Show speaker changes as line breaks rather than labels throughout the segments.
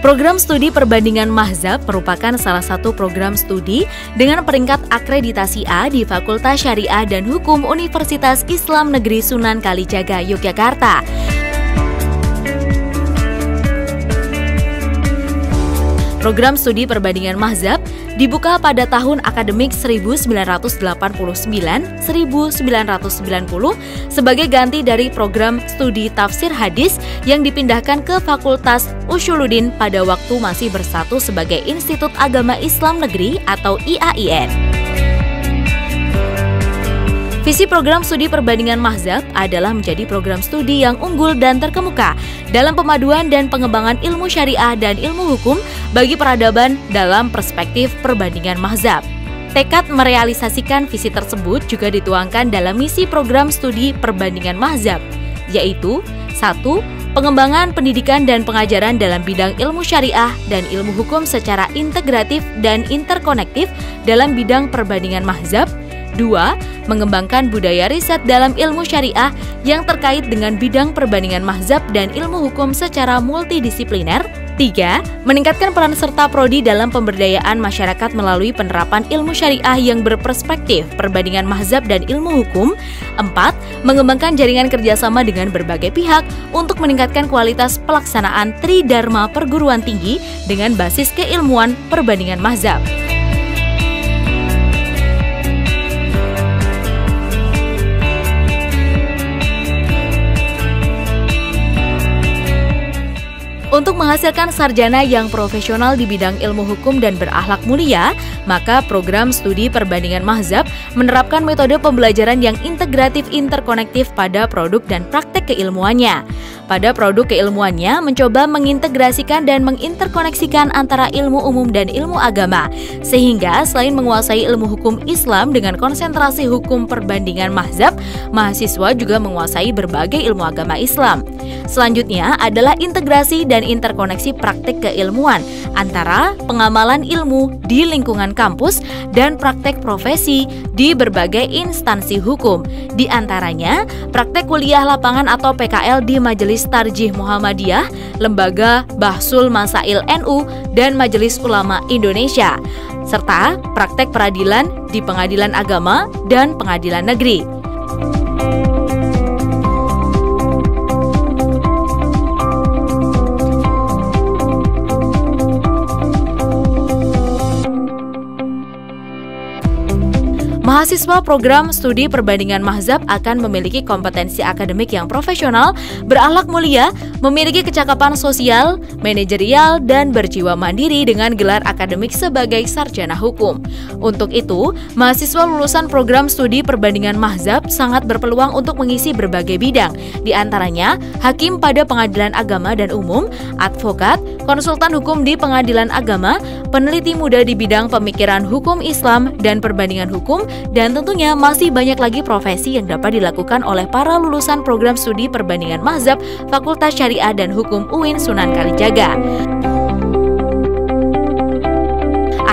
Program studi perbandingan mazhab merupakan salah satu program studi dengan peringkat akreditasi A di Fakultas Syariah dan Hukum Universitas Islam Negeri Sunan Kalijaga, Yogyakarta. Program studi perbandingan mazhab dibuka pada tahun akademik 1989-1990 sebagai ganti dari program studi tafsir hadis yang dipindahkan ke Fakultas Usuluddin pada waktu masih berstatus sebagai Institut Agama Islam Negeri atau IAIN. Visi program studi perbandingan mazhab adalah menjadi program studi yang unggul dan terkemuka dalam pemaduan dan pengembangan ilmu syariah dan ilmu hukum bagi peradaban dalam perspektif perbandingan mazhab. Tekad merealisasikan visi tersebut juga dituangkan dalam misi program studi perbandingan mazhab, yaitu 1. Pengembangan pendidikan dan pengajaran dalam bidang ilmu syariah dan ilmu hukum secara integratif dan interkonektif dalam bidang perbandingan mazhab. 2. Mengembangkan budaya riset dalam ilmu syariah yang terkait dengan bidang perbandingan mazhab dan ilmu hukum secara multidisipliner. 3. Meningkatkan peran serta prodi dalam pemberdayaan masyarakat melalui penerapan ilmu syariah yang berperspektif perbandingan mazhab dan ilmu hukum. 4. Mengembangkan jaringan kerjasama dengan berbagai pihak untuk meningkatkan kualitas pelaksanaan Tridharma perguruan tinggi dengan basis keilmuan perbandingan mazhab. Untuk menghasilkan sarjana yang profesional di bidang ilmu hukum dan berakhlak mulia, maka program studi perbandingan mazhab menerapkan metode pembelajaran yang integratif interkonektif pada produk dan praktek keilmuannya. Pada produk keilmuannya mencoba mengintegrasikan dan menginterkoneksikan antara ilmu umum dan ilmu agama, sehingga selain menguasai ilmu hukum Islam dengan konsentrasi hukum perbandingan mazhab, mahasiswa juga menguasai berbagai ilmu agama Islam. Selanjutnya adalah integrasi dan interkoneksi praktek keilmuan antara pengamalan ilmu di lingkungan kampus dan praktek profesi di berbagai instansi hukum. Di antaranya, praktek kuliah lapangan atau PKL di Majelis Tarjih Muhammadiyah, Lembaga Bahsul Masail NU, dan Majelis Ulama Indonesia, serta praktek peradilan di pengadilan agama dan pengadilan negeri. Mahasiswa program studi perbandingan mazhab akan memiliki kompetensi akademik yang profesional, berakhlak mulia, memiliki kecakapan sosial, manajerial, dan berjiwa mandiri dengan gelar akademik sebagai sarjana hukum. Untuk itu, mahasiswa lulusan program studi perbandingan mazhab sangat berpeluang untuk mengisi berbagai bidang, di antaranya hakim pada pengadilan agama dan umum, advokat, konsultan hukum di pengadilan agama, peneliti muda di bidang pemikiran hukum Islam dan perbandingan hukum, dan tentunya masih banyak lagi profesi yang dapat dilakukan oleh para lulusan program studi perbandingan mazhab Fakultas Syariah dan Hukum UIN Sunan Kalijaga.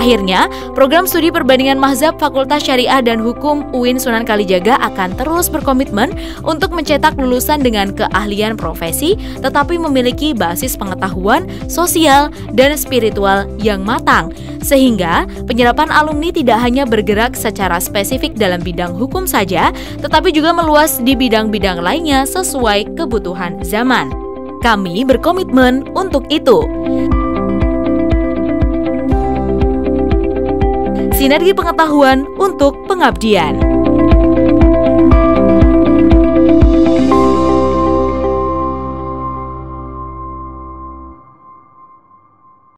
Akhirnya, program studi perbandingan mazhab Fakultas Syariah dan Hukum UIN Sunan Kalijaga akan terus berkomitmen untuk mencetak lulusan dengan keahlian profesi, tetapi memiliki basis pengetahuan, sosial, dan spiritual yang matang, sehingga penyerapan alumni tidak hanya bergerak secara spesifik dalam bidang hukum saja, tetapi juga meluas di bidang-bidang lainnya sesuai kebutuhan zaman. Kami berkomitmen untuk itu. Sinergi pengetahuan untuk pengabdian.